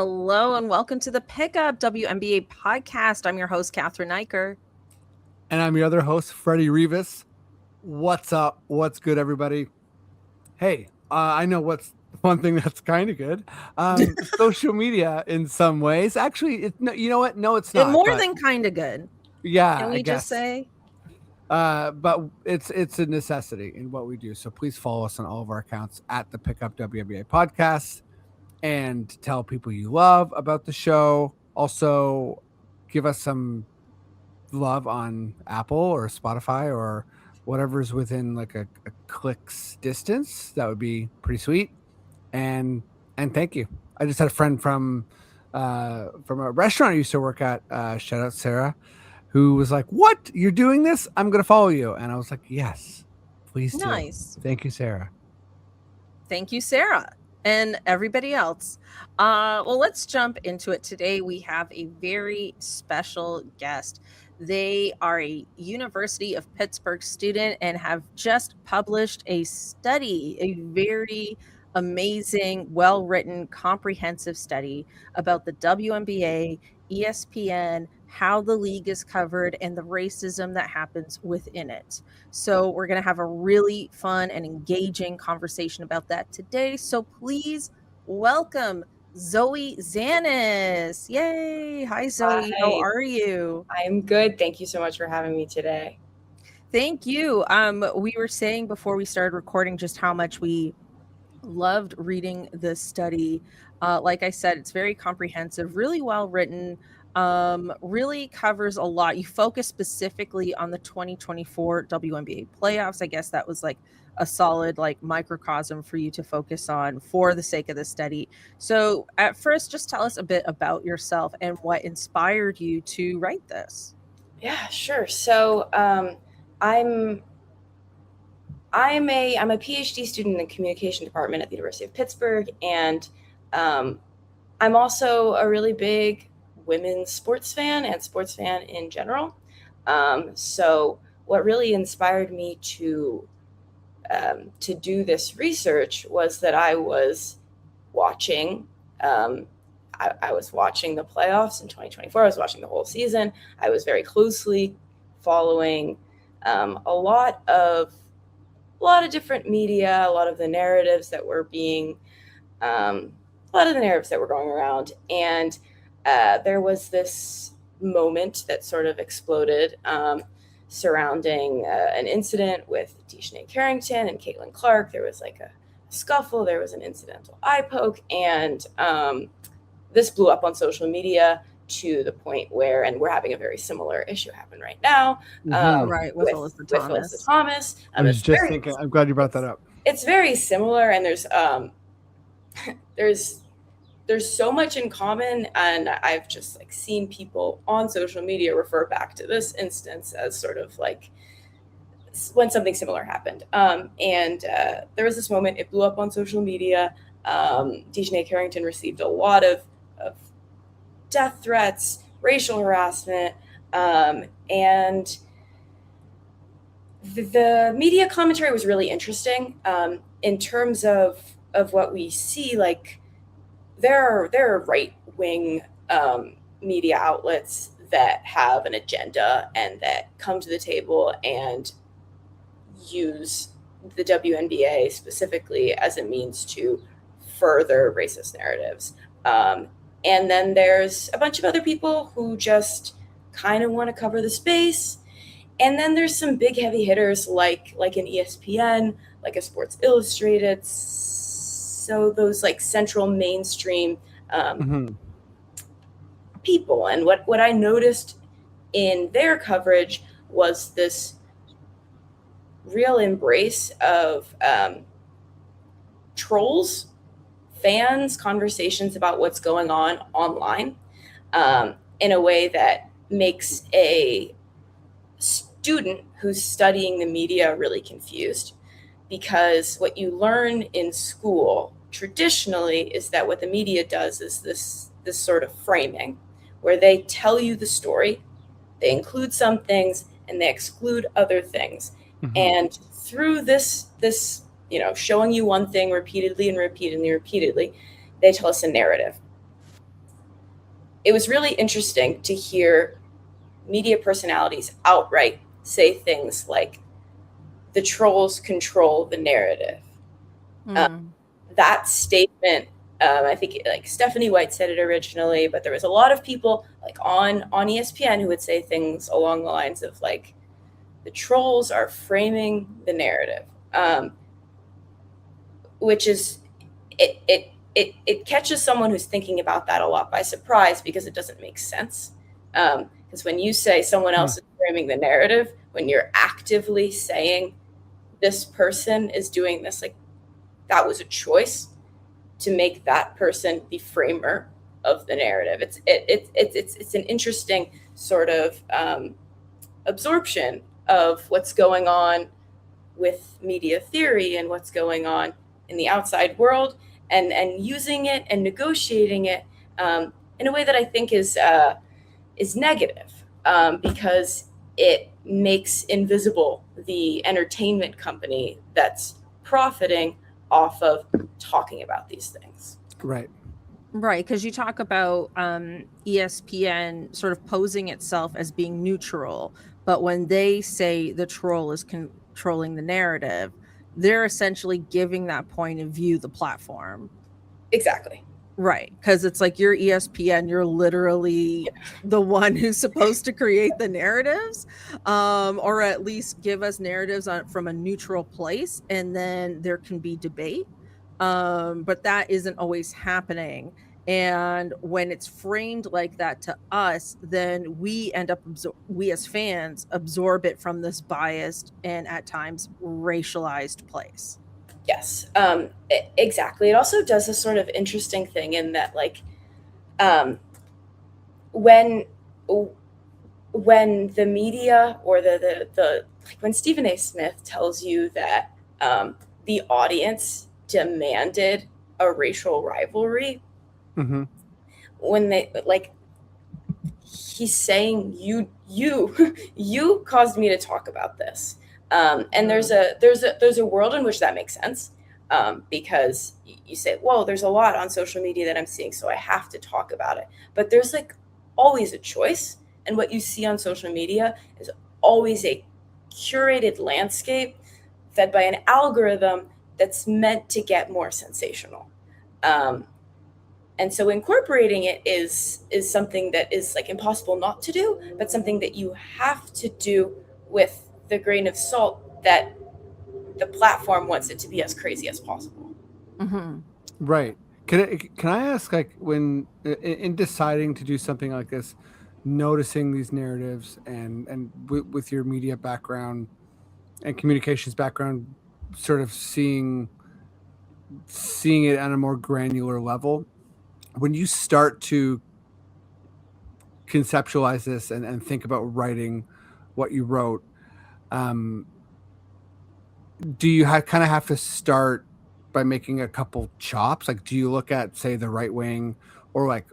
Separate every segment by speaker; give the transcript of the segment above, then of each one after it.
Speaker 1: Hello and welcome to the Pickup WNBA podcast. I'm your host, Catherine Eicher.
Speaker 2: And I'm your other host, Freddie Rivas. What's up? What's good, everybody? Hey, I know what's one thing that's kind of good. Social media, in some ways, actually, you know what? No, it's not.
Speaker 1: More than kind of good.
Speaker 2: Yeah,
Speaker 1: Can we just say?
Speaker 2: But it's a necessity in what we do. So please follow us on all of our accounts at the Pickup WNBA podcast, and tell people you love about the show. Also, give us some love on Apple or Spotify or whatever's within like a click's distance. That would be pretty sweet. And thank you. I just had a friend from a restaurant I used to work at, shout out Sarah, who was like, "What? You're doing this? I'm gonna follow you." And I was like, "Yes, please do."
Speaker 1: Nice.
Speaker 2: Thank you, Sarah.
Speaker 1: Thank you, Sarah. And everybody else. Well, let's jump into it. Today we have a very special guest. They are a University of Pittsburgh student and have just published a study, a very amazing, well-written, comprehensive study about the WNBA, ESPN, how the league is covered, and the racism that happens within it. So we're going to have a really fun and engaging conversation about that today. So please welcome Zoe Zanis. Yay. Hi, Zoe.
Speaker 3: Hi.
Speaker 1: How are you?
Speaker 3: I'm good. Thank you so much for having me today.
Speaker 1: Thank you. We were saying before we started recording just how much we loved reading this study. Like I said, it's very comprehensive, really well written, really covers a lot. You focus specifically on the 2024 WNBA playoffs. I guess that was like a solid like microcosm for you to focus on for the sake of the study. So at first, just tell us a bit about yourself and what inspired you to write this.
Speaker 3: Yeah, sure. So I'm a PhD student in the communication department at the University of Pittsburgh, and I'm also a really big women's sports fan and sports fan in general. So what really inspired me to do this research was that I was watching. I was watching the playoffs in 2024. I was watching the whole season. I was very closely following a lot of different media, a lot of the narratives that were going around. And there was this moment that sort of exploded surrounding an incident with Deishnae Carrington and Caitlin Clark. There was like a scuffle. There was an incidental eye poke. And this blew up on social media to the point where, and we're having a very similar issue happen right now.
Speaker 1: Right, with Alyssa
Speaker 3: Thomas.
Speaker 2: I was just thinking, I'm glad you brought that up.
Speaker 3: It's very similar, and there's so much in common, and I've just like seen people on social media refer back to this instance as sort of like when something similar happened. And there was this moment, it blew up on social media. Deishnae Carrington received a lot of death threats, racial harassment, and the media commentary was really interesting in terms of what we see. Like there are right-wing media outlets that have an agenda and that come to the table and use the WNBA specifically as a means to further racist narratives. And then there's a bunch of other people who just kind of want to cover the space. And then there's some big heavy hitters like an ESPN, like a Sports Illustrated. So those like central mainstream people. And what I noticed in their coverage was this real embrace of trolls, fans, conversations about what's going on online in a way that makes a student who's studying the media really confused. Because what you learn in school traditionally is that what the media does is this sort of framing where they tell you the story, they include some things, and they exclude other things. Mm-hmm. And through this, showing you one thing repeatedly, they tell us a narrative. it was really interesting to hear media personalities outright say things like the trolls control the narrative. Um,
Speaker 1: Mm.
Speaker 3: that statement, I think like Stephanie White said it originally, but there was a lot of people like on ESPN who would say things along the lines of like the trolls are framing the narrative, which is it catches someone who's thinking about that a lot by surprise because it doesn't make sense. Because when you say someone else is framing the narrative, when you're actively saying this person is doing this, like that was a choice to make that person the framer of the narrative. It's an interesting sort of absorption of what's going on with media theory and what's going on in the outside world, and using it and negotiating it in a way that I think is negative, because it makes invisible the entertainment company that's profiting off of talking about these things.
Speaker 2: Right.
Speaker 1: Right, because you talk about ESPN sort of posing itself as being neutral, but when they say the troll is controlling the narrative, they're essentially giving that point of view the platform.
Speaker 3: Exactly.
Speaker 1: Right, because it's like you're ESPN, you're literally the one who's supposed to create the narratives, or at least give us narratives from a neutral place, and then there can be debate. But that isn't always happening. And when it's framed like that to us, then we end up, we as fans absorb it from this biased and at times racialized place.
Speaker 3: Yes, exactly. It also does a sort of interesting thing in that, like, um, when when the media or the like when Stephen A. Smith tells you that the audience demanded a racial rivalry,
Speaker 2: Mm-hmm.
Speaker 3: when they like he's saying you you caused me to talk about this, and there's a world in which that makes sense, because you say, well, there's a lot on social media that I'm seeing, so I have to talk about it. But there's like always a choice, and what you see on social media is always a curated landscape fed by an algorithm that's meant to get more sensational. um, and so incorporating it is something that is like impossible not to do, but something that you have to do with the grain of salt that the platform wants it to be as crazy as possible.
Speaker 1: Mm-hmm.
Speaker 2: Right. Can I ask, like, when in deciding to do something like this, noticing these narratives and with your media background and communications background, sort of seeing it on a more granular level, when you start to conceptualize this and think about writing what you wrote, um, do you kind of have to start by making a couple chops? Like, do you look at, say, the right wing, or like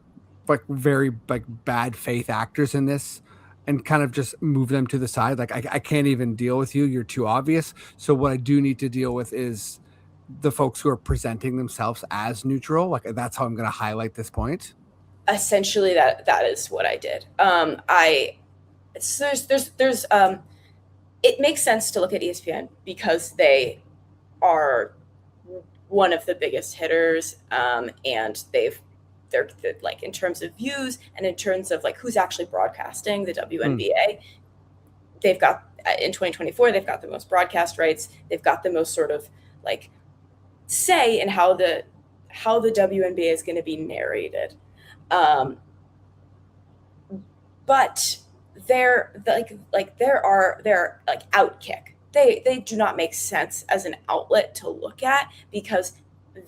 Speaker 2: very like bad faith actors in this, and kind of just move them to the side? Like, I can't even deal with you, you're too obvious. So what I do need to deal with is the folks who are presenting themselves as neutral. Like, that's how I'm going to highlight this point.
Speaker 3: Essentially, that is what I did. I so there's it makes sense to look at ESPN because they are one of the biggest hitters, and they're like, in terms of views and in terms of like who's actually broadcasting the WNBA, they've got, in 2024 they've got the most broadcast rights, they've got the most sort of like say in how the WNBA is going to be narrated. um, but they're like Outkick. They do not make sense as an outlet to look at because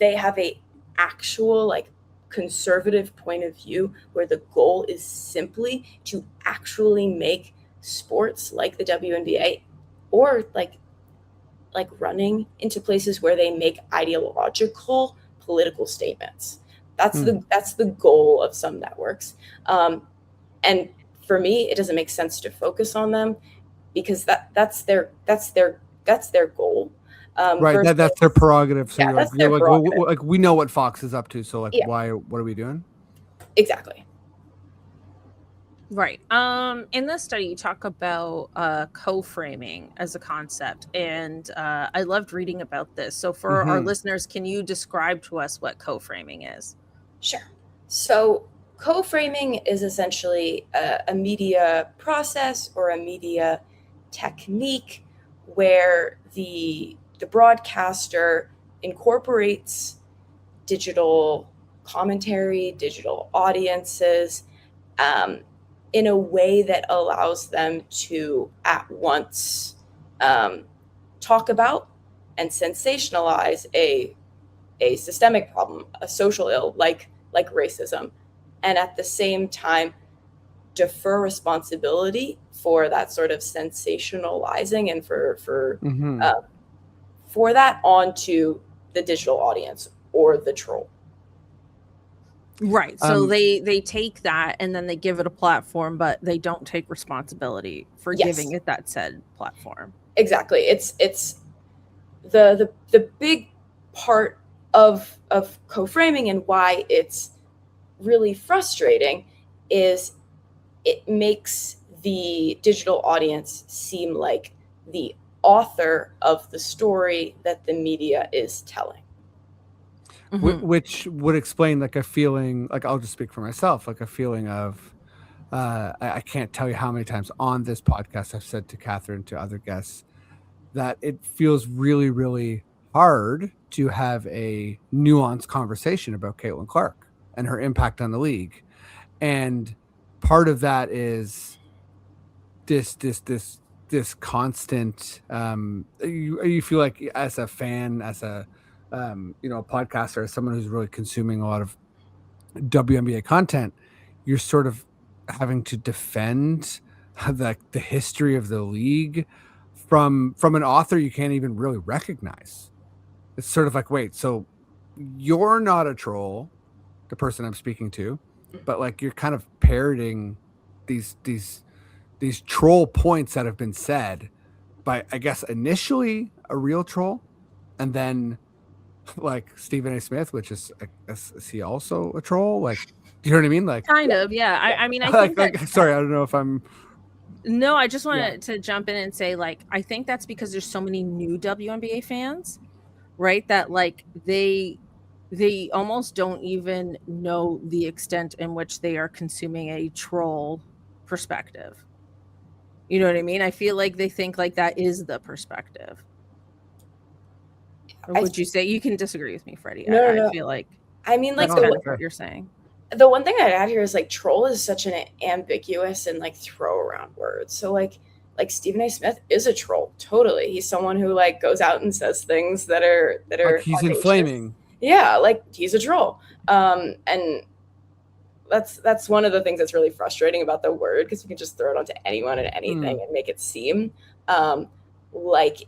Speaker 3: they have a actual like conservative point of view where the goal is simply to actually make sports like the WNBA, or like running into places where they make ideological political statements. That's the goal of some networks. And for me, it doesn't make sense to focus on them because that's their goal.
Speaker 2: Right.
Speaker 3: Versus,
Speaker 2: That's their prerogative. So
Speaker 3: yeah,
Speaker 2: you're
Speaker 3: that's
Speaker 2: like,
Speaker 3: their prerogative.
Speaker 2: like we know what Fox is up to. So like,
Speaker 3: Yeah,
Speaker 2: what are we doing?
Speaker 3: exactly.
Speaker 1: Right. In this study, you talk about co-framing as a concept, and I loved reading about this. So, for our
Speaker 2: Mm-hmm.
Speaker 1: listeners, can you describe to us what co-framing is?
Speaker 3: Sure. So, co framing is essentially a media process or a media technique where the broadcaster incorporates digital commentary, digital audiences, um, in a way that allows them to at once um, talk about and sensationalize a systemic problem, a social ill like racism, and at the same time defer responsibility for that sort of sensationalizing and
Speaker 2: Mm-hmm.
Speaker 3: uh, for that onto the digital audience or the troll.
Speaker 1: Right. So
Speaker 2: Um,
Speaker 1: they take that and then they give it a platform, but they don't take responsibility for giving
Speaker 3: Yes,
Speaker 1: it that said platform.
Speaker 3: exactly. It's the big part of co-framing and why it's really frustrating is it makes the digital audience seem like the author of the story that the media is telling.
Speaker 1: Hmm.
Speaker 2: which would explain like a feeling, like I'll just speak for myself, like a feeling of I can't tell you how many times on this podcast I've said to Catherine, to other guests, that it feels really, really hard to have a nuanced conversation about Caitlin Clark and her impact on the league. And part of that is this constant you feel like as a fan, as a a podcaster, as someone who's really consuming a lot of WNBA content, you're sort of having to defend the history of the league from an author you can't even really recognize. It's sort of like, wait, so you're not a troll, the person I'm speaking to, but like you're kind of parroting these these these troll points that have been said by, I guess, initially a real troll, and then like Stephen A. Smith, which is he also a troll? Like, do you know what I mean? Like,
Speaker 1: Kind
Speaker 3: Yeah,
Speaker 1: of, yeah.
Speaker 3: yeah,
Speaker 1: I mean, I think
Speaker 2: like,
Speaker 1: that
Speaker 2: sorry, I don't know if I'm,
Speaker 1: no, I just
Speaker 2: yeah.
Speaker 1: wanted to jump in and say, like, I think that's because there's so many new WNBA fans, right? That like they almost don't even know the extent in which they are consuming a troll perspective. You know what I mean? I feel like they think like that is the perspective. Or
Speaker 3: I
Speaker 1: would you say you can disagree with me, Freddie?
Speaker 3: no no
Speaker 1: I
Speaker 3: no.
Speaker 1: feel like
Speaker 3: I mean, like
Speaker 1: that's
Speaker 2: No,
Speaker 1: kind
Speaker 2: that's
Speaker 1: of what
Speaker 2: fair.
Speaker 1: you're saying.
Speaker 3: the one thing I'd add here is like troll is such an ambiguous and like throw around word. So like Stephen A. Smith is a troll. Totally. He's someone who like goes out and says things that
Speaker 2: Like
Speaker 3: are
Speaker 2: he's
Speaker 3: audacious.
Speaker 2: inflaming.
Speaker 3: Yeah, like he's a troll. And that's one of the things that's really frustrating about the word because you can just throw it onto anyone and anything
Speaker 2: Mm,
Speaker 3: and make it seem um, like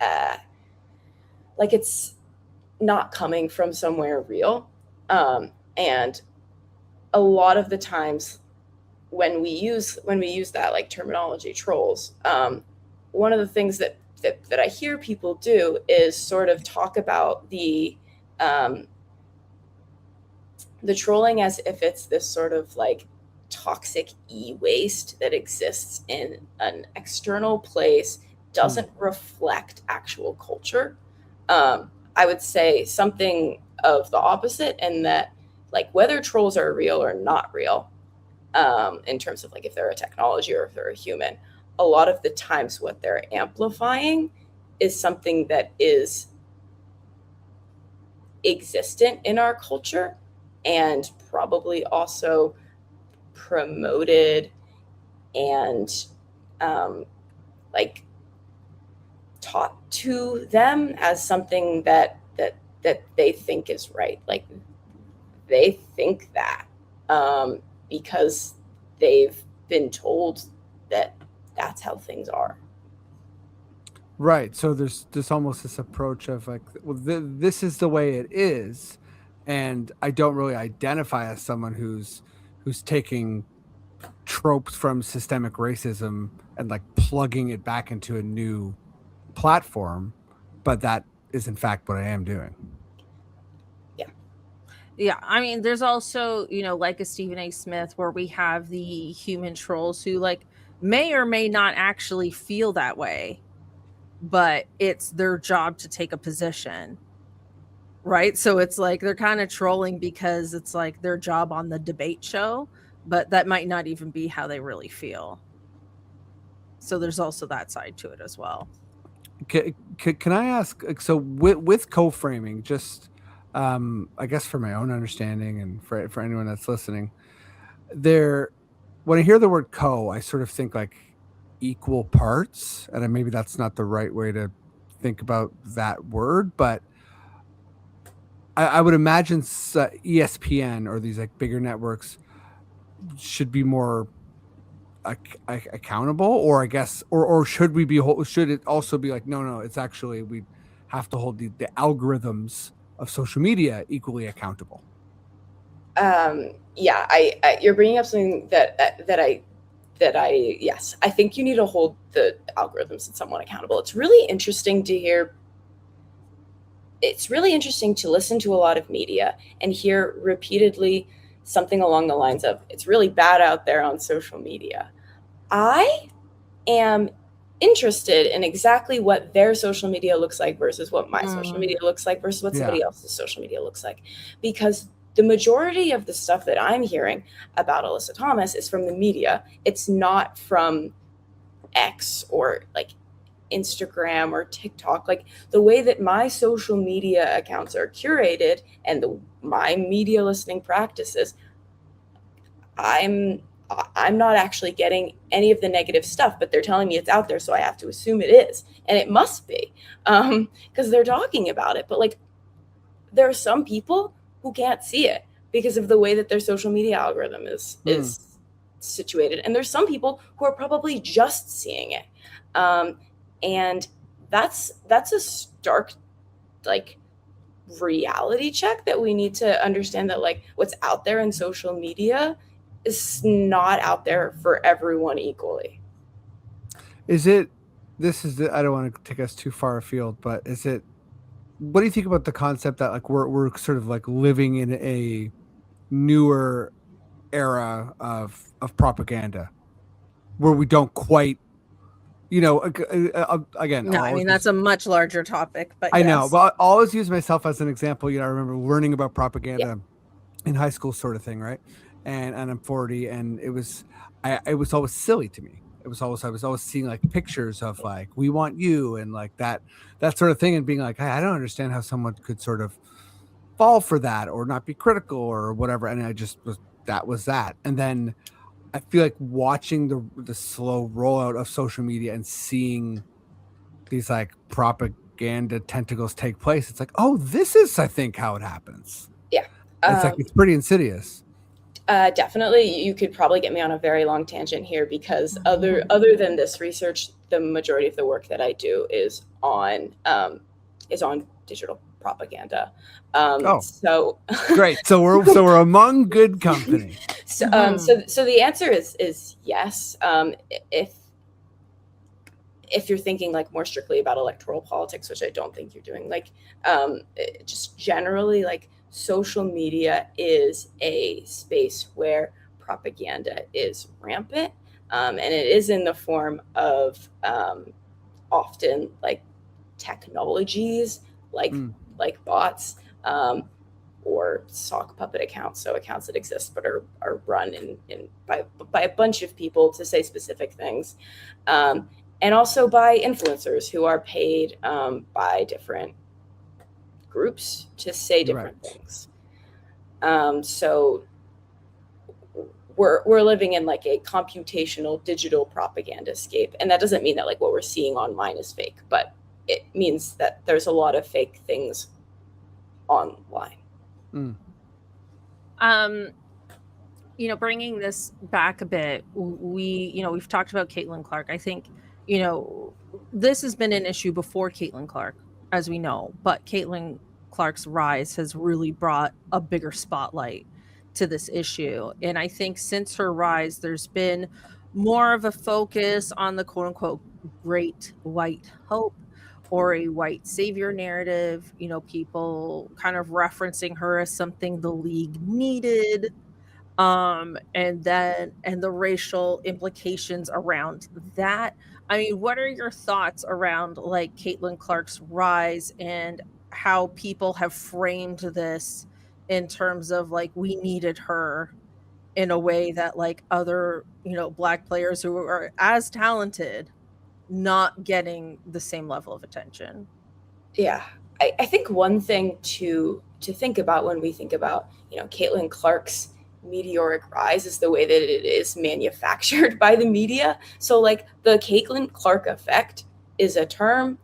Speaker 3: uh, it's not coming from somewhere real. And a lot of the times when we use that like terminology trolls, one of the things that I hear people do is sort of talk about um, the trolling as if it's this sort of like toxic e-waste that exists in an external place,
Speaker 2: mm.
Speaker 3: doesn't reflect actual culture. I would say something of the opposite, and that like whether trolls are real or not real, in terms of like if they're a technology or if they're a human, a lot of the times what they're amplifying is something that is existent in our culture and probably also promoted and um, like taught to them as something that they think is right. Like they think that because they've been told that that's how things are.
Speaker 2: Right. So there's almost this approach of like, well, this is the way it is, and I don't really identify as someone who's taking tropes from systemic racism and like plugging it back into a new platform, but that is in fact what I am doing.
Speaker 3: Yeah.
Speaker 1: Yeah, I mean, there's also, like a Stephen A. Smith, where we have the human trolls who, like, may or may not actually feel that way, but it's their job to take a position, right? So it's like they're kind of trolling because it's like their job on the debate show, but that might not even be how they really feel. So there's also that side to it as well.
Speaker 2: Can I ask? So with co-framing, just I guess for my own understanding and for anyone that's listening, there when I hear the word co, I sort of think like equal parts, and maybe that's not the right way to think about that word, but I would imagine ESPN or these like bigger networks should be more accountable, or I guess, or should we be? Should it also be like, no, it's actually we have to hold the algorithms of social media equally accountable.
Speaker 3: Yeah, you're bringing up something that yes, I think you need to hold the algorithms and someone accountable. It's really interesting to hear. It's really interesting to listen to a lot of media and hear repeatedly something along the lines of, it's really bad out there on social media. I am interested in exactly what their social media looks like versus what my social media looks like versus what somebody else's social media looks like. Because the majority of the stuff that I'm hearing about Alyssa Thomas is from the media. It's not from X or like Instagram or TikTok. Like the way that my social media accounts are curated and my media listening practices, I'm not actually getting any of the negative stuff, but they're telling me it's out there, so I have to assume it is, and it must be, because they're talking about it. But like, there are some people who can't see it because of the way that their social media algorithm is situated, and there's some people who are probably just seeing it, and that's a stark like reality check that we need to understand, that like what's out there in social media is not out there for everyone equally.
Speaker 2: Is it? I don't want to take us too far afield, but is it? What do you think about the concept that like we're sort of like living in a newer era of propaganda where we don't quite, again,
Speaker 1: No, I mean, that's a much larger topic, but
Speaker 2: I know,
Speaker 1: yes.
Speaker 2: but I'll always use myself as an example. I remember learning about
Speaker 3: Yeah.
Speaker 2: propaganda in high school, sort of thing, right? And I'm 40, and it was always silly to me. I was always seeing like pictures of like "we want you" and like that sort of thing, and being like, I don't understand how someone could sort of fall for that or not be critical or whatever. And I just was that. And then I feel like watching the slow rollout of social media and seeing these like propaganda tentacles take place, it's like, oh, this is, I think, how it happens.
Speaker 3: Yeah.
Speaker 2: It's like it's pretty insidious.
Speaker 3: Definitely, you could probably get me on a very long tangent here, because other than this research, the majority of the work that I do is on digital propaganda. So
Speaker 2: great. So we're among good company.
Speaker 3: So the answer is yes. If you're thinking like more strictly about electoral politics, which I don't think you're doing, like just generally, like social media is a space where propaganda is rampant, and it is in the form of often like technologies like bots, or sock puppet accounts, so accounts that exist but are run by a bunch of people to say specific things, and also by influencers who are paid by different groups to say different things. So we're living in like a computational digital propaganda scape, and that doesn't mean that like what we're seeing online is fake, but it means that there's a lot of fake things online.
Speaker 1: Bringing this back a bit, we've talked about Caitlin Clark. I think, this has been an issue before Caitlin Clark, as we know, but Caitlin Clark's rise has really brought a bigger spotlight to this issue. And I think since her rise, there's been more of a focus on the quote unquote great white hope, or a white savior narrative, people kind of referencing her as something the league needed, and the racial implications around that. I mean, what are your thoughts around like Caitlin Clark's rise and how people have framed this in terms of like we needed her in a way that like other, black players who are as talented not getting the same level of attention?
Speaker 3: Yeah, I think one thing to think about when we think about Caitlin Clark's meteoric rise is the way that it is manufactured by the media. So like the Caitlin Clark effect is a term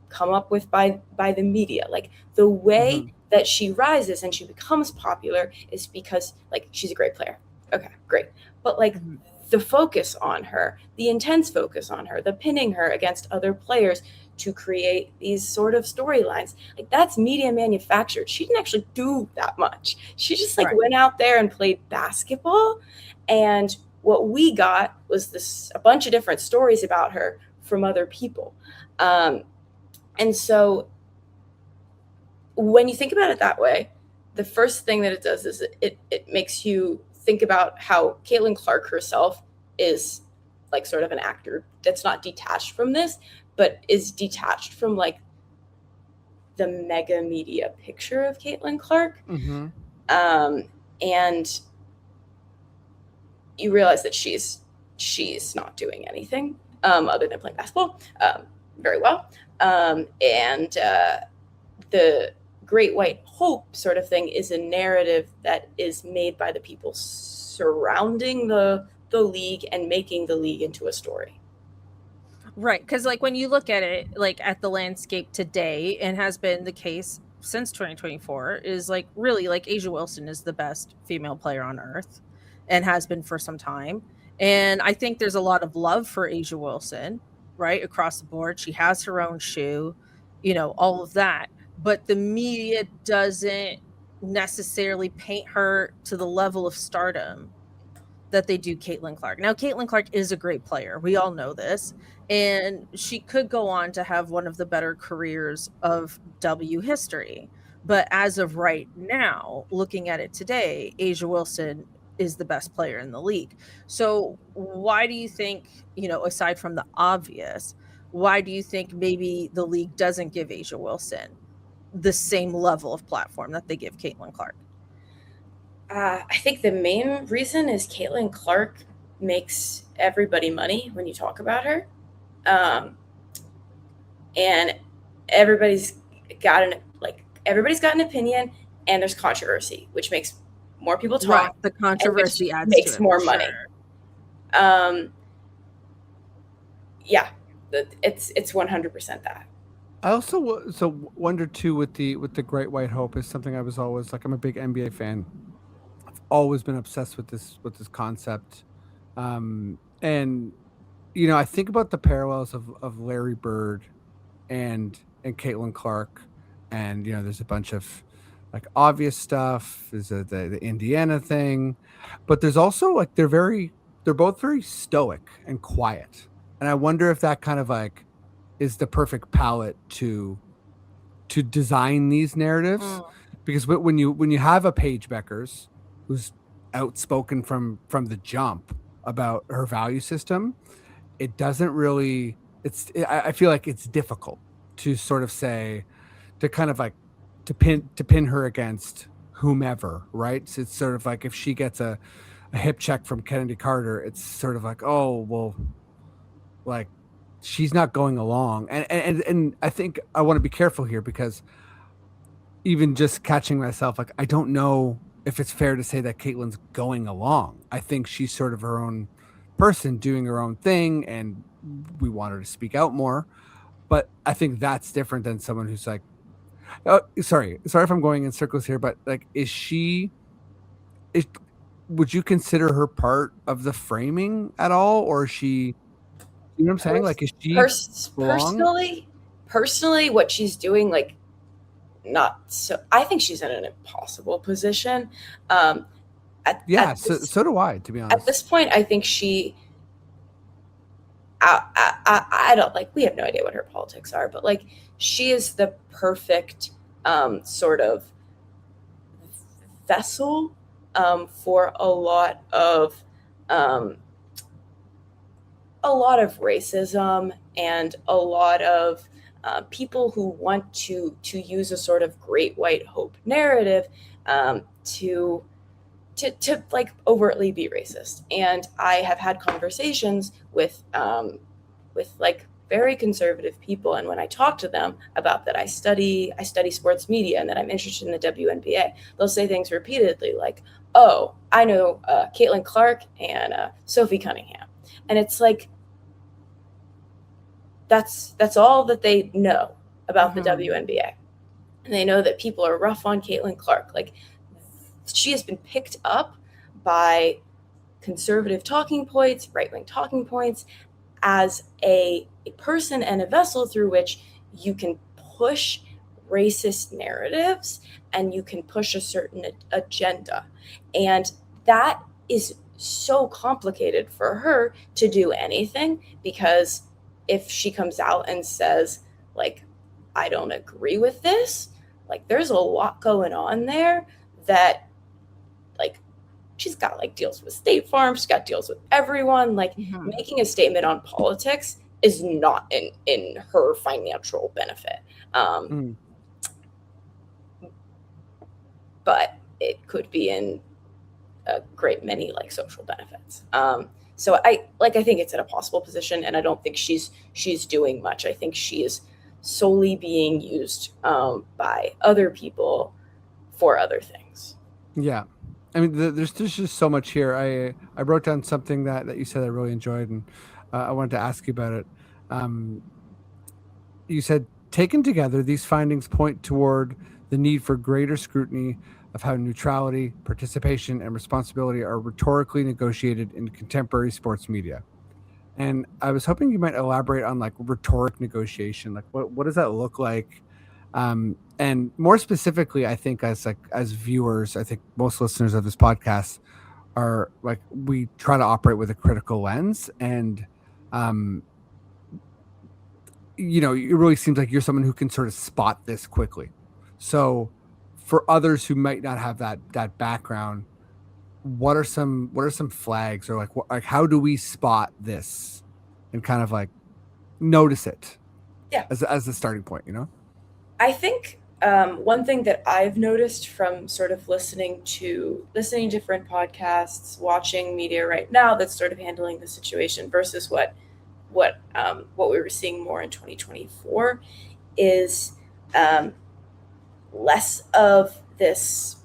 Speaker 3: come up with by the media. Like the way
Speaker 2: Mhm.
Speaker 3: that she rises and she becomes popular is because like she's a great player. Okay, great. But like
Speaker 2: Mhm.
Speaker 3: the focus on her, the intense focus on her, the pinning her against other players to create these sort of storylines, like that's media manufactured. She didn't actually do that much. She just like
Speaker 1: Right.
Speaker 3: went out there and played basketball, and what we got was this a bunch of different stories about her from other people. And so when you think about it that way, the first thing that it does is it makes you think about how Caitlin Clark herself is like sort of an actor that's not detached from this, but is detached from like the mega media picture of Caitlin Clark.
Speaker 2: Mhm.
Speaker 3: Um, and you realize that she's not doing anything other than playing basketball very well. And the great white hope sort of thing is a narrative that is made by the people surrounding the league and making the league into a story.
Speaker 1: Right, because like when you look at it, like at the landscape today, and has been the case since 2024, is like really like Asia Wilson is the best female player on earth and has been for some time. And I think there's a lot of love for Asia Wilson, right, across the board. She has her own shoe, all of that. But the media doesn't necessarily paint her to the level of stardom that they do Caitlin Clark. Now, Caitlin Clark is a great player. We all know this. And she could go on to have one of the better careers of W history. But as of right now, looking at it today, Asia Wilson is the best player in the league. So, why do you think, aside from the obvious, why do you think maybe the league doesn't give Asia Wilson the same level of platform that they give Caitlin Clark?
Speaker 3: I think the main reason is Caitlin Clark makes everybody money when you talk about her. Um, and everybody's everybody's got an opinion, and there's controversy, which makes more people
Speaker 1: Right.
Speaker 3: talk
Speaker 1: The
Speaker 3: and which
Speaker 1: controversy adds to
Speaker 3: makes
Speaker 1: it for
Speaker 3: more money.
Speaker 1: sure.
Speaker 3: um yeah, it's 100% that.
Speaker 2: I also wonder too with the Great White Hope is something I was always like. I'm a big NBA fan. I've always been obsessed with this concept, and I think about the parallels of Larry Bird and Caitlin Clark, and there's a bunch of like obvious stuff. There's the Indiana thing, but there's also like they're both very stoic and quiet, and I wonder if that kind of like is the perfect palette to design these narratives,
Speaker 1: Mm.
Speaker 2: because when you have a Paige Beckers who's outspoken from the jump about her value system, it doesn't really I feel like it's difficult to sort of say to kind of like to pin her against whomever, right? So it's sort of like if she gets a hip check from Kennedy Carter, it's sort of like, oh well, like she's not going along. And I think I want to be careful here because even just catching myself, like I don't know if it's fair to say that Caitlin's going along. I think she's sort of her own person doing her own thing, and we want her to speak out more. But I think that's different than someone who's like, oh, sorry if I'm going in circles here, but like, is would you consider her part of the framing at all, or is she? You know what I'm saying? Like, is she belong?
Speaker 3: Personally, what she's doing, like, not so. I think she's in an impossible position. Um, at
Speaker 2: Yeah,
Speaker 3: at
Speaker 2: so
Speaker 3: this
Speaker 2: so do I, to be
Speaker 3: at
Speaker 2: honest.
Speaker 3: this point, I think she I don't like, we have no idea what her politics are, but like she is the perfect sort of vessel for um, a lot of racism and a lot of people who want to use a sort of great white hope narrative um, to to like overtly be racist. And I have had conversations with like very conservative people, and when I talk to them about that I study sports media and that I'm interested in the WNBA, they'll say things repeatedly like, "Oh, I know Caitlin Clark and Sophie Cunningham," and it's like that's all that they know about the WNBA. And they know that people are rough on Caitlin Clark. Like she has been picked up by conservative talking points, right wing talking points, as a person and a vessel through which you can push racist narratives and you can push a certain agenda. And that is so complicated for her to do anything, because if she comes out and says, like, I don't agree with this, like, there's a lot going on there that, like, she's got like deals with State Farm, she's got deals with everyone. Like making a statement on politics is not in her financial benefit, but it could be in a great many like social benefits. So I think it's in a possible position, and I don't think she's doing much. I think she is solely being used by other people for other things.
Speaker 2: Yeah. I mean, there's just so much here. I wrote down something that you said I really enjoyed, and I wanted to ask you about it. You said, taken together, these findings point toward the need for greater scrutiny of how neutrality, participation, and responsibility are rhetorically negotiated in contemporary sports media. And I was hoping you might elaborate on like rhetoric negotiation. Like what does that look like? And more specifically, I think as viewers, I think most listeners of this podcast are like, we try to operate with a critical lens, and it really seems like you're someone who can sort of spot this quickly. So for others who might not have that background, what are some flags, or like how do we spot this and kind of like notice it?
Speaker 3: Yeah.
Speaker 2: As the starting point,
Speaker 3: I think one thing that I've noticed from sort of listening to different podcasts, watching media right now that's sort of handling the situation versus what we were seeing more in 2024 is less of this.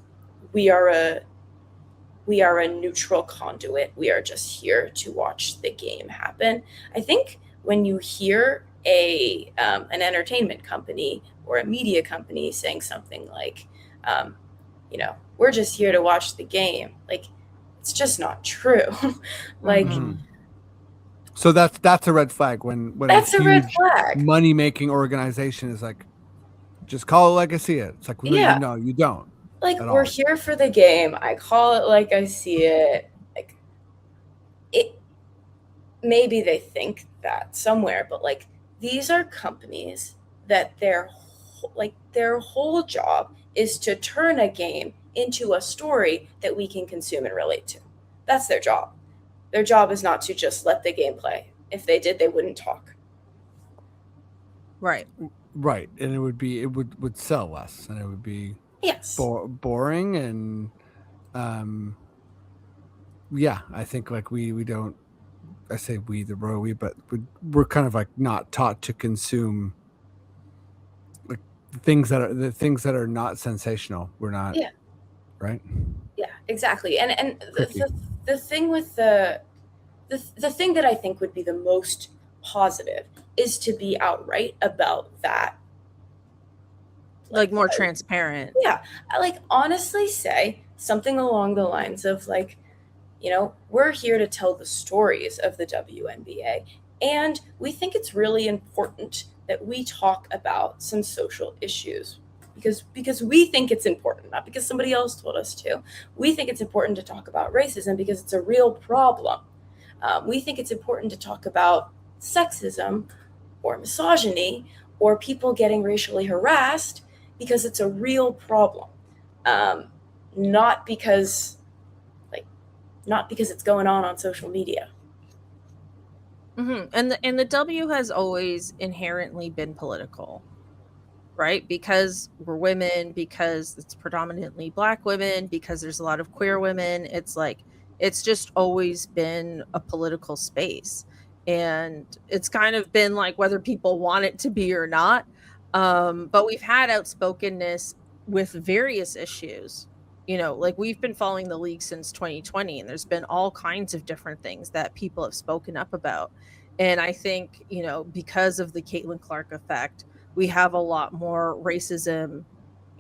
Speaker 3: We are a neutral conduit. We are just here to watch the game happen. I think when you hear an entertainment company or a media company saying something like, we're just here to watch the game, like, it's just not true. Like,
Speaker 2: so that's a red flag when
Speaker 3: that's a red flag.
Speaker 2: Money making organization is like, just call it like I see it. It's like, no, you don't.
Speaker 3: Like, we're here for the game. I call it like I see it. Like, it. Maybe they think that somewhere, but like, these are companies that their whole job is to turn a game into a story that we can consume and relate to. That's their job. Their job is not to just let the game play. If they did, they wouldn't talk.
Speaker 1: Right.
Speaker 2: And it would sell less, and it would be boring, and I think like we don't, I say we, the royal we, but we're kind of like not taught to consume like the things that are not sensational. We're not.
Speaker 3: Yeah.
Speaker 2: Right.
Speaker 3: Yeah, exactly. And the thing with the thing that I think would be the most positive is to be outright about that.
Speaker 1: Like more transparent.
Speaker 3: Yeah. I like honestly say something along the lines of like, we're here to tell the stories of the WNBA, and we think it's really important that we talk about some social issues because we think it's important, not because somebody else told us to. We think it's important to talk about racism because it's a real problem. We think it's important to talk about sexism or misogyny or people getting racially harassed because it's a real problem, um, not because like not because it's going on social media.
Speaker 1: And the W has always inherently been political, right? Because we're women, because it's predominantly Black women, because there's a lot of queer women. It's like, it's just always been a political space. And it's kind of been like whether people want it to be or not. But we've had outspokenness with various issues. Like we've been following the league since 2020, and there's been all kinds of different things that people have spoken up about. And I think, because of the Caitlin Clark effect, we have a lot more racism,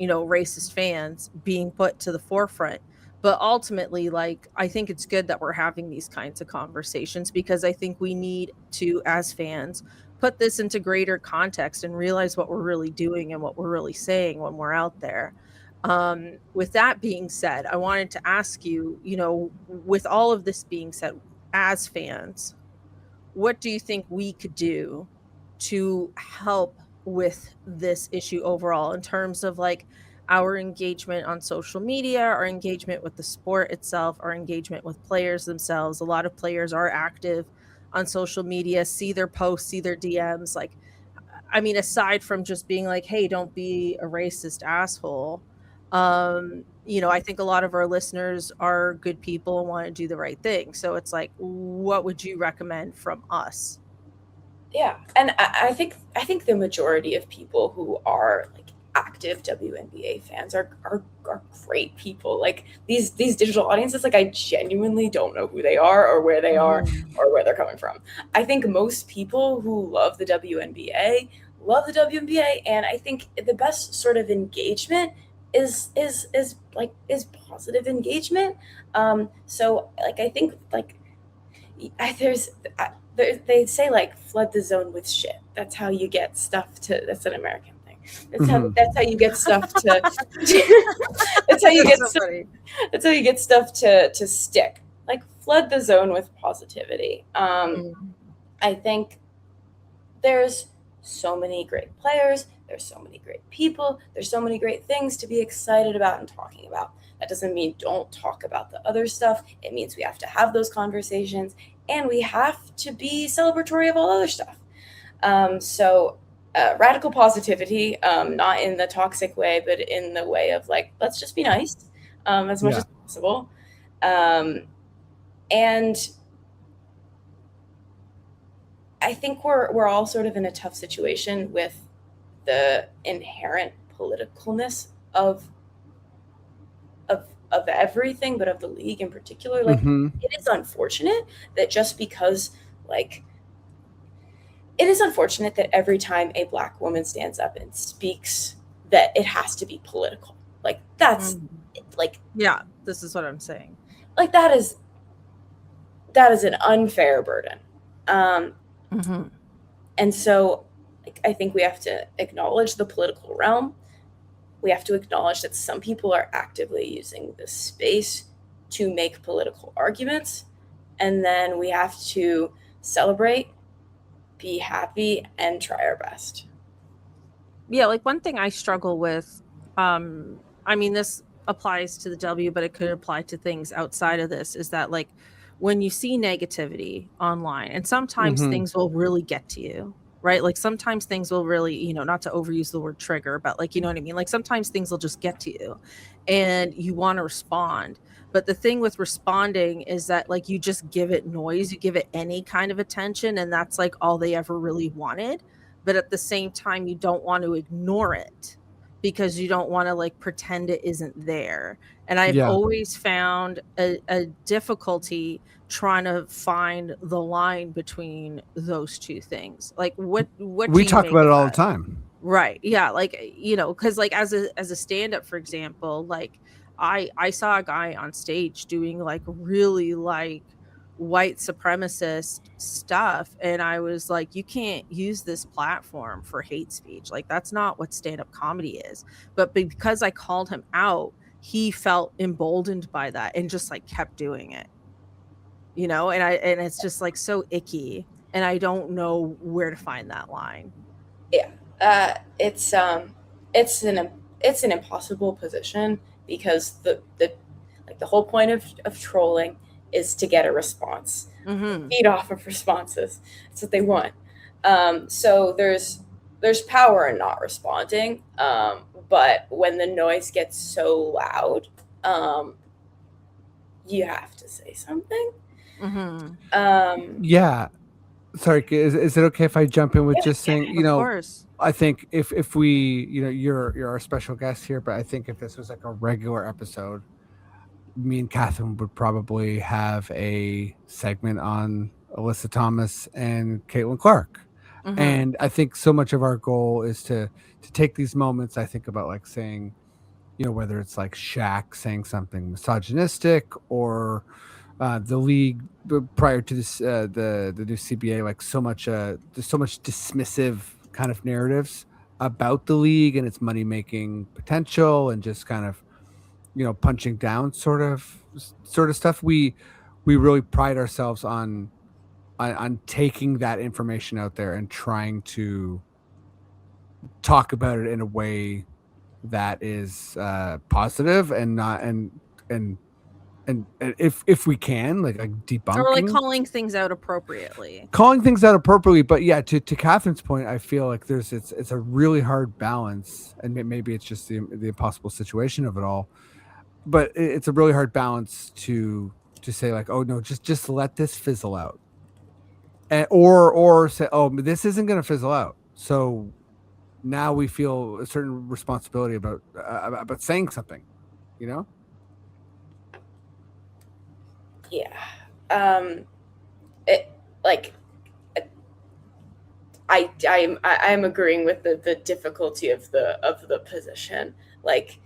Speaker 1: racist fans being put to the forefront. But ultimately, like, I think it's good that we're having these kinds of conversations, because I think we need to, as fans, put this into greater context and realize what we're really doing and what we're really saying when we're out there. With that being said, I wanted to ask you, with all of this being said, as fans, what do you think we could do to help with this issue overall, in terms of like our engagement on social media, our engagement with the sport itself, our engagement with players themselves? A lot of players are active on social media, see their posts, see their DMs. Like, I mean, aside from just being like, hey, don't be a racist asshole, I think a lot of our listeners are good people and want to do the right thing. So it's like, what would you recommend from us?
Speaker 3: Yeah, and I think the majority of people who are like active WNBA fans are great people. Like these digital audiences, like I genuinely don't know who they are or where they are
Speaker 1: Mhm.
Speaker 3: or where they're coming from. I think most people who love the WNBA, and I think the best sort of engagement is positive engagement. So like I think like there's they say like flood the zone with shit. That's how you get stuff to. That's an American thing.
Speaker 2: Mhm.
Speaker 3: That's how you get stuff to. that's how you
Speaker 1: That's
Speaker 3: get
Speaker 1: so
Speaker 3: stuff.
Speaker 1: funny.
Speaker 3: That's how you get stuff to stick. Like flood the zone with positivity.
Speaker 1: Mm.
Speaker 3: I think there's so many great players. There's so many great people. There's so many great things to be excited about and talking about. That doesn't mean don't talk about the other stuff. It means we have to have those conversations and we have to be celebratory of all other stuff. So radical positivity, not in the toxic way, but in the way of like, let's just be nice as much
Speaker 2: Yeah.
Speaker 3: as possible. Um, and I think we're all sort of in a tough situation with the inherent politicalness of everything, but of the league in particular. Like
Speaker 2: Hmm.
Speaker 3: it is unfortunate that just because like it is unfortunate that every time a black woman stands up and speaks that it has to be political. Like that's
Speaker 1: Mm.
Speaker 3: like
Speaker 1: Yeah, this is what I'm saying.
Speaker 3: like that is an unfair burden. Um,
Speaker 1: Hmm.
Speaker 3: and so like, I think we have to acknowledge the political realm. We have to acknowledge that some people are actively using this space to make political arguments. And then we have to celebrate, be happy, and try our best.
Speaker 1: Yeah, like one thing I struggle with, I mean, this applies to the W, but it could apply to things outside of this, is that like when you see negativity online, and sometimes
Speaker 2: Hmm.
Speaker 1: things will really get to you, right? Like sometimes things will really, not to overuse the word trigger, but like, you know what I mean? Like sometimes things will just get to you and you want to respond. But the thing with responding is that like you just give it noise, you give it any kind of attention, and that's like all they ever really wanted. But at the same time, you don't want to ignore it because you don't want to like pretend it isn't there. And I've
Speaker 2: Yeah.
Speaker 1: always found a difficulty trying to find the line between those two things. Like what do
Speaker 2: We
Speaker 1: you
Speaker 2: talk
Speaker 1: make
Speaker 2: about it
Speaker 1: of
Speaker 2: all the
Speaker 1: that?
Speaker 2: time.
Speaker 1: Right. Yeah, like, cuz like as a stand-up, for example, like I saw a guy on stage doing like really like white supremacist stuff, and I was like, you can't use this platform for hate speech. Like that's not what stand-up comedy is. But because I called him out, he felt emboldened by that and just like kept doing it. And it's just like so icky. and I don't know where to find that line.
Speaker 3: Yeah, it's it's an impossible position because the whole point of trolling is to get a response,
Speaker 1: Mm-hmm.
Speaker 3: feed off of responses. That's what they want. So there's power in not responding. But when the noise gets so loud, you have to say something.
Speaker 1: Mm-hmm.
Speaker 2: Yeah. Sorry, is it okay if I jump in with
Speaker 3: Yeah,
Speaker 2: just saying,
Speaker 1: Of course.
Speaker 2: I think if we, you're our special guest here, but I think if this was like a regular episode, me and Catherine would probably have a segment on Alyssa Thomas and Caitlin Clark.
Speaker 1: Mm-hmm.
Speaker 2: And I think so much of our goal is to take these moments. I think about like saying, whether it's like Shaq saying something misogynistic or the league prior to this the new CBA, like there's so much dismissive kind of narratives about the league and its money making potential and just kind of punching down sort of stuff. We really pride ourselves on taking that information out there and trying to talk about it in a way that is positive and not and if we can like
Speaker 1: Or like
Speaker 2: debunking
Speaker 1: calling things out appropriately.
Speaker 2: calling things out appropriately. But yeah, to Catherine's point, I feel like it's a really hard balance, and maybe it's just the impossible situation of it all. But it's a really hard balance to say like, oh no, just let this fizzle out, or say, oh, this isn't going to fizzle out. So now we feel a certain responsibility about saying something, you know.
Speaker 3: yeah. It like I'm agreeing with the difficulty of the position. Like,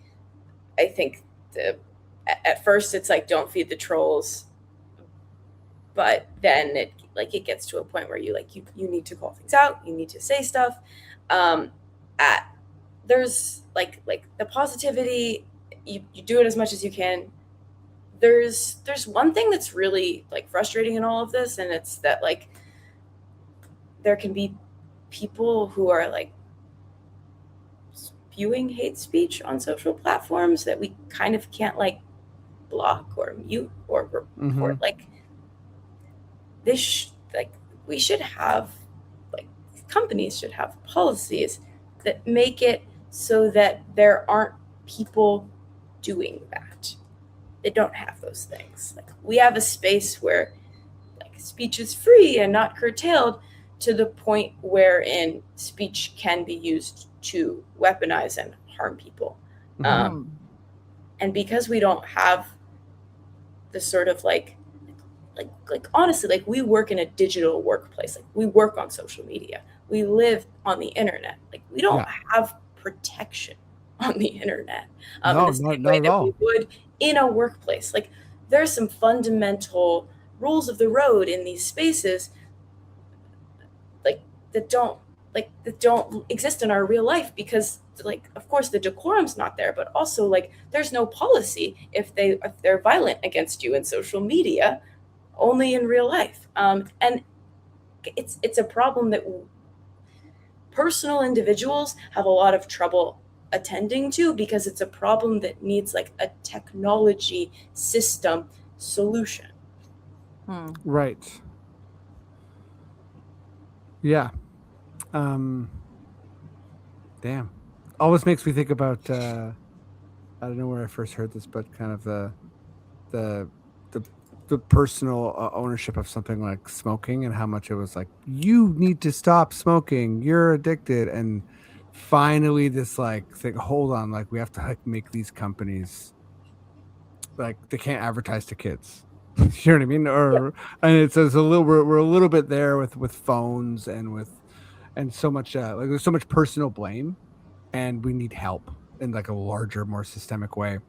Speaker 3: I think at first it's like don't feed the trolls, but then it gets to a point where you need to call things out, you need to say stuff. At There's like the positivity, you do it as much as you can. There's one thing that's really like frustrating in all of this, and it's that like there can be people who are like spewing hate speech on social platforms that we kind of can't like block or mute or report.
Speaker 2: Mm-hmm.
Speaker 3: Like like we should have, like, companies should have policies that make it so that there aren't people doing that. They don't have those things. Like, we have a space where like speech is free and not curtailed to the point wherein speech can be used to weaponize and harm people.
Speaker 2: Mm-hmm.
Speaker 3: And because we don't have the sort of like honestly, like, we work in a digital workplace, like we work on social media, we live on the internet, like we don't have protection on the internet in
Speaker 2: No,
Speaker 3: the same
Speaker 2: not
Speaker 3: way
Speaker 2: at
Speaker 3: that we
Speaker 2: all.
Speaker 3: would in a workplace. Like, there's some fundamental rules of the road in these spaces, like that don't exist in our real life, because like of course the decorum's not there, but also like there's no policy if they're violent against you in social media, only in real life. And it's a problem that personal individuals have a lot of trouble attending to, because it's a problem that needs like a technology system solution.
Speaker 2: Right. Yeah. Damn. Always makes me think about I don't know where I first heard this, but kind of the the the personal ownership of something like smoking and how much it was like, you need to stop smoking, you're addicted. And finally this like thing, hold on, like we have to like make these companies like they can't advertise to kids. You know what I mean?
Speaker 3: Yep.
Speaker 2: Or and it's a little, we're a little bit there with phones and with and so much like there's so much personal blame, and we need help in like a larger, more systemic way.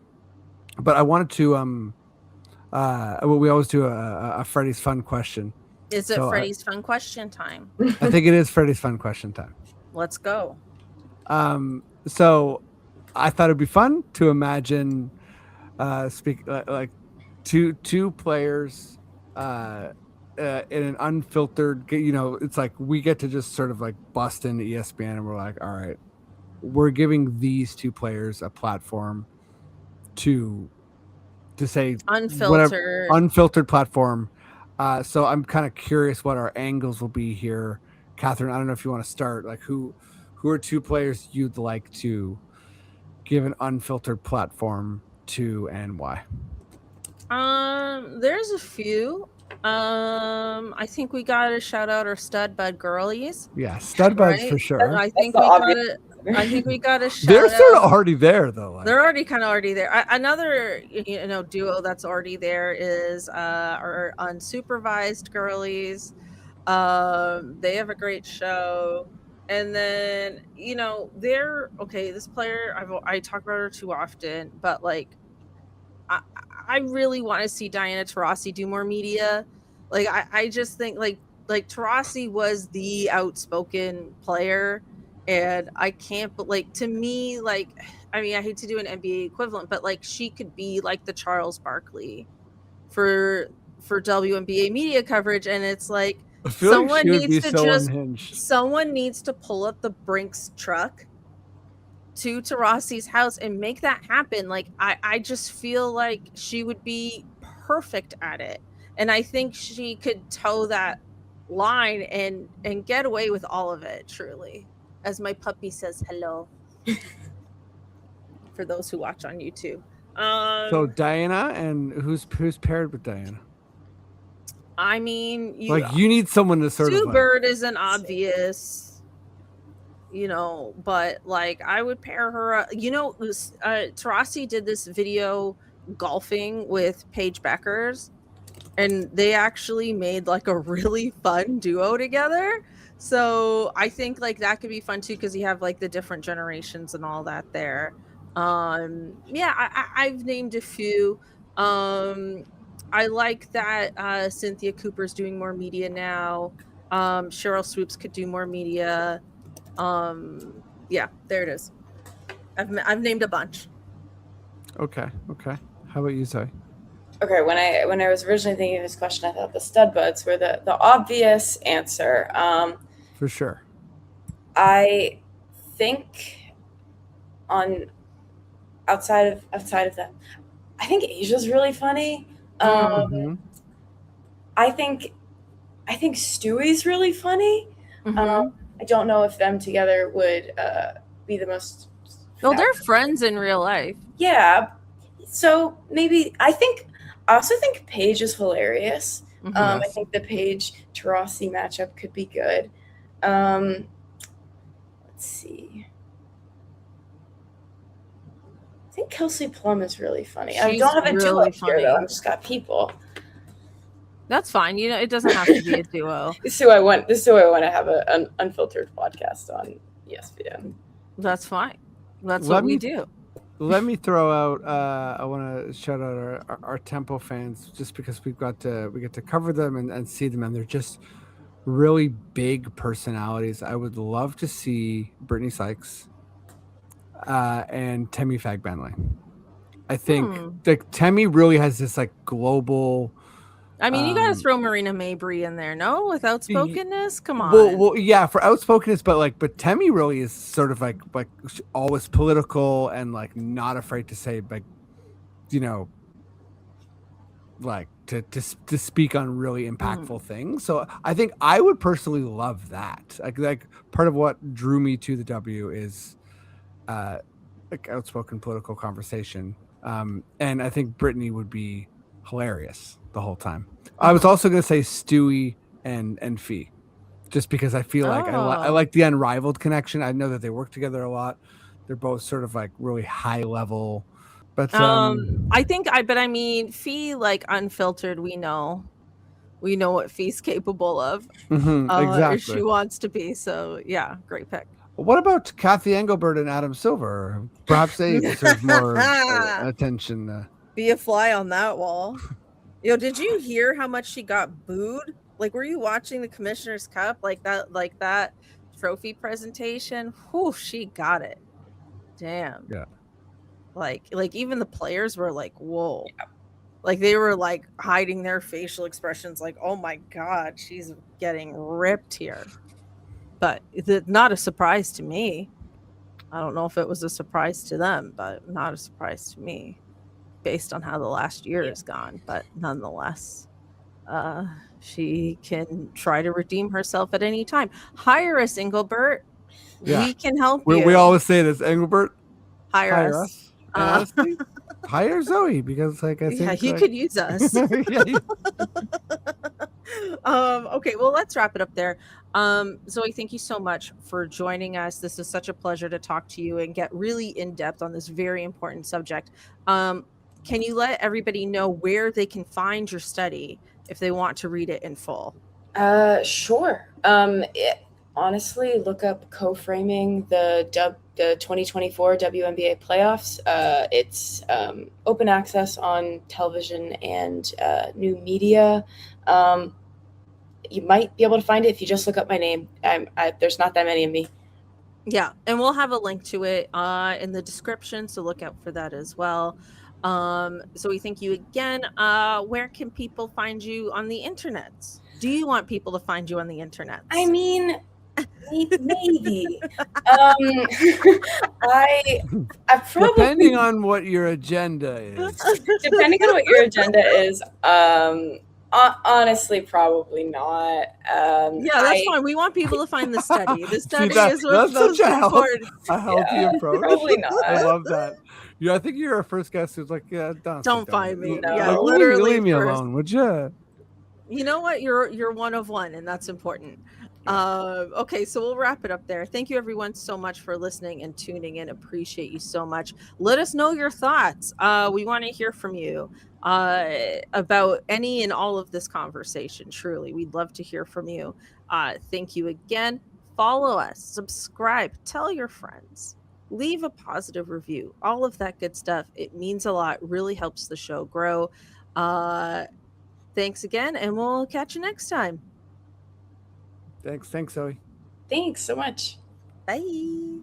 Speaker 2: But I wanted to well, we always do a Freddy's fun question.
Speaker 1: Is it
Speaker 2: So
Speaker 1: Freddy's fun question time?
Speaker 2: I think it is Freddy's fun question time.
Speaker 1: Let's go.
Speaker 2: So I thought it'd be fun to imagine speak like two players in an unfiltered, it's like we get to just sort of like bust into ESPN and we're like, all right, we're giving these two players a platform to say whatever,
Speaker 1: Unfiltered.
Speaker 2: unfiltered platform. So I'm kind of curious what our angles will be here. Catherine, I don't know if you want to start. Like who are two players you'd like to give an unfiltered platform to and why?
Speaker 1: There's a few. I think we gotta shout out our stud bud girlies,
Speaker 2: Yeah, stud buds
Speaker 1: right?
Speaker 2: for sure.
Speaker 1: I
Speaker 3: That's
Speaker 1: think
Speaker 3: the
Speaker 1: we
Speaker 3: obvious
Speaker 1: gotta.
Speaker 3: answer.
Speaker 1: I think we gotta
Speaker 2: They're
Speaker 1: shout
Speaker 2: sort of
Speaker 1: out.
Speaker 2: already there though. Like,
Speaker 1: They're already kind of already there. Another duo that's already there is our unsupervised girlies. They have a great show. And then they're okay. This player I talk about her too often, but like I, I really want to see Diana Taurasi do more media. Like I just think like Taurasi was the outspoken player, and I can't. But like to me, like I mean, I hate to do an NBA equivalent, but like she could be like the Charles Barkley for WNBA media coverage, and it's like
Speaker 2: I feel like she would be so unhinged.
Speaker 1: someone needs to pull up the Brinks truck to Tarasi's house and make that happen. Like I just feel like she would be perfect at it. And I think she could toe that line and get away with all of it, truly. As my puppy says hello. For those who watch on YouTube.
Speaker 2: So Diana, and who's paired with Diana?
Speaker 1: I mean,
Speaker 2: Like you need someone to sort of
Speaker 1: Sue
Speaker 2: like,
Speaker 1: Bird is an obvious, but like I would pair her. Tarasi did this video golfing with Paige Beckers, and they actually made like a really fun duo together. So I think like that could be fun too, because you have like the different generations and all that there. Yeah, I've named a few. I like that Cynthia Cooper's doing more media now. Cheryl Swoops could do more media. Yeah, there it is. I've named a bunch.
Speaker 2: Okay. How about you, Zoe?
Speaker 3: Okay, when I was originally thinking of this question, I thought the stud buds were the obvious answer.
Speaker 2: For sure.
Speaker 3: I think on outside of them, I think Asia's really funny.
Speaker 2: Mhm.
Speaker 3: I think Stewie's really funny. I don't know if them together would be the most.
Speaker 1: Well, they're friends in real life.
Speaker 3: Yeah, so maybe I also think Paige is hilarious. I think the Paige Taurasi matchup could be good. Let's see. I think Kelsey Plum is really funny. I don't have a duo here though. I've just got people.
Speaker 1: That's fine. It doesn't have to be a duo.
Speaker 3: This is who I want to have an unfiltered podcast on ESPN.
Speaker 1: That's fine. That's what we do.
Speaker 2: Let me throw out. I want to shout out our Tempo fans, just because we get to cover them and see them, and they're just really big personalities. I would love to see Brittany Sykes and Temi Fagbenle. I think like Temi really has this like global.
Speaker 1: I mean, you got to throw Marina Mabry in there, no? With outspokenness? Come on.
Speaker 2: Well, yeah, for outspokenness, but Temi really is sort of like always political and like not afraid to say like, like to speak on really impactful things. So I think I would personally love that. Like part of what drew me to the W is like outspoken political conversation. And I think Brittany would be hilarious the whole time. I was also going to say Stewie and Fee, just because I feel like I like the unrivaled connection. I know that they work together a lot. They're both sort of like really high level. But
Speaker 1: I mean, Fee, like unfiltered, we know what Fee's capable of.
Speaker 2: Exactly.
Speaker 1: If she wants to be. So yeah, great pick.
Speaker 2: What about Kathy Engelbert and Adam Silver? Perhaps they deserve more attention.
Speaker 1: Be a fly on that wall. Did you hear how much she got booed? Like, were you watching the Commissioner's Cup? Like that trophy presentation? Whew, she got it. Damn.
Speaker 2: Yeah.
Speaker 1: Like even the players were like, whoa. Like they were like hiding their facial expressions, like, oh my God, she's getting ripped here. But it's not a surprise to me. I don't know if it was a surprise to them, but not a surprise to me based on how the last year
Speaker 3: Yeah.
Speaker 1: has gone. But nonetheless, uh, she can try to redeem herself at any time. Hire us, Engelbert.
Speaker 2: Yeah.
Speaker 1: We can help
Speaker 2: We
Speaker 1: you.
Speaker 2: always say this, Engelbert,
Speaker 1: Hire
Speaker 2: hire
Speaker 1: us.
Speaker 2: us. And honestly, hire Zoe because like I
Speaker 1: Yeah,
Speaker 2: think
Speaker 1: you
Speaker 2: like,
Speaker 1: could use us.
Speaker 2: yeah,
Speaker 1: Okay, well, let's wrap it up there. Zoe, thank you so much for joining us. This is such a pleasure to talk to you and get really in depth on this very important subject. Can you let everybody know where they can find your study if they want to read it in full?
Speaker 3: Sure. Honestly, look up co-framing the 2024 WNBA playoffs. It's open access on television and new media. Um, you might be able to find it if you just look up my name. There's not that many of me.
Speaker 1: Yeah, and we'll have a link to it in the description, so look out for that as well. Zoe, thank you again. Where can people find you on the internet? Do you want people to find you on the internet?
Speaker 3: I mean, maybe. I probably
Speaker 2: depending on what your agenda is.
Speaker 3: depending on what your agenda is. Honestly, probably not.
Speaker 1: Yeah, that's fine. We want people to find the study. The study
Speaker 2: that-
Speaker 1: is what's
Speaker 2: that's such
Speaker 1: most important.
Speaker 2: a healthy
Speaker 3: Yeah,
Speaker 2: approach.
Speaker 3: probably not.
Speaker 2: I love that. Yeah, I think you're our first guest who's like, yeah,
Speaker 1: Don't find me.
Speaker 3: No.
Speaker 1: Yeah,
Speaker 2: Like,
Speaker 1: literally
Speaker 2: leave me
Speaker 1: first.
Speaker 2: alone, would you?
Speaker 1: You know what? You're one of one, and that's important. Okay, so we'll wrap it up there. Thank you everyone so much for listening and tuning in. Appreciate you so much. Let us know your thoughts. We want to hear from you about any and all of this conversation. Truly, we'd love to hear from you. Thank you again. Follow us, subscribe, tell your friends, leave a positive review, all of that good stuff. It means a lot, really helps the show grow. Thanks again, and we'll catch you next time.
Speaker 2: Thanks, Zoe.
Speaker 3: Thanks so much.
Speaker 1: Bye.